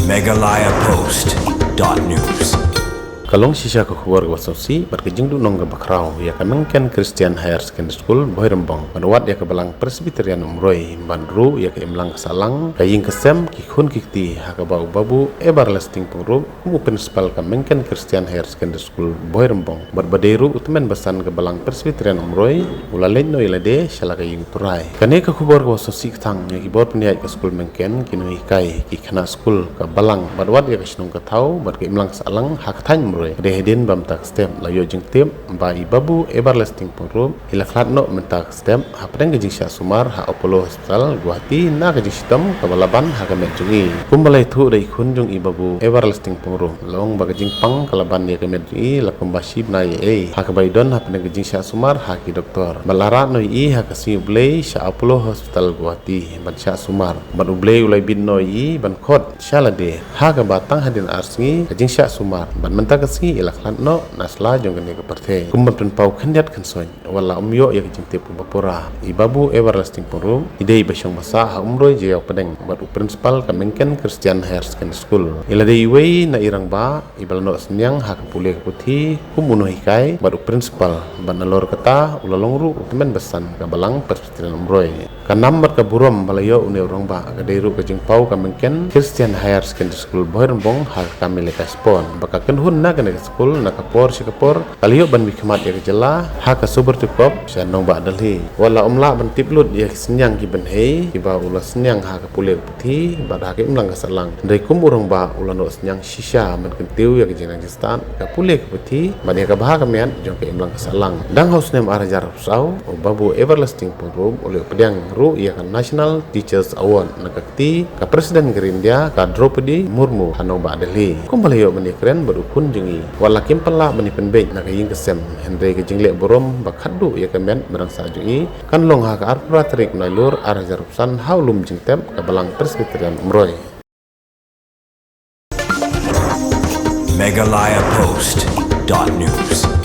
Megalaya Post.news. Kalong sisa ke keluarga wasosi berkejeng du nong bakrau ya kamengken Christian Higher Secondary School Boirembong panwat ya ke belang Presbyterian Umroy bandru ya ke imlang kesalang kaying kesem kikun kikti haka bau babu everlasting pengrup kumu principal kamengken Christian Higher Secondary School Boirembong berbaderu utemen besan ke belang Presbyterian Umroy ulalen no ilade shala kaying turai kane ke keluarga wasosi tang ya kibor peniat ke school mengken kinu hikai kikana school ke belang badwat ya ke sinong ketau ber ke imlang kesalang hak tanya Dehedin bam tak step layo jeng tim bai babu everlasting pengrum ilaklat no mentak step hapdeng gejing sya sumar ha Apollo Hospital Guwahati na gejing sitam kabalaban ha kamet jungi kumbalai thu dai kunjung i babu everlasting pengrum long bagajing pang kalaban ya kamet jungi lakum basib na ye ha kabai don hapdeng gejing sya sumar ha ki doktor balara no i ha kasi ublei sya Apollo Hospital Guwahati ban sya sumar ban ublei ulai bin no i ban khot syalade ha ka batang hadin arsingi gejing sya sumar ban mentak si ilaklan no nasla jong kene ke parthe kumban pen pau khandiat khansoin wala umyo ya jing tep bapura ibabu everlasting pengrum idei basyong masa ha umroi je yok pedeng bat principal kamengken Christian Higher Secondary School iladei wei na irang ba ibal no senyang ha kapule puthi kumuno hikai bat principal ban alor kata ulalongru temen besan kabalang Presbyterian Umroi kanam bat kaburom balayo une urang ba kadeiru ke jing pau kamengken Christian Higher Secondary School Boirembong ha kamile kaspon bakaken hun na kena school na kapor si kapor kaliyo ban bikmat ya kejela ha ka super tukop sa nong ba dalhi wala umla ban tiplut ya senyang ki ban hei ki ba ula senyang ha ka pule puthi ba ha ke imlang ka salang dai kum urang ba ula no senyang shisha ban kentiu ya kejena kistan ka pule ka puthi ba ya ka ba ka mian jong ke imlang ka salang dang haus nem arajar sau babu everlasting pengrum oleh pedang ru ya kan National Teachers Award na kakti ka presiden Gerindia ka Draupadi Murmu hanong ba dalhi kum balayo ban keren berukun jeng wala kim pala bani penbej na kaying kesem Henry ke jingle borom bakhadu ya kemen barang sajui kan long ha ka arpra trik nailur arajarupsan haulum jingtem ke belang Presbyterian Umroy Megalaya Post.news.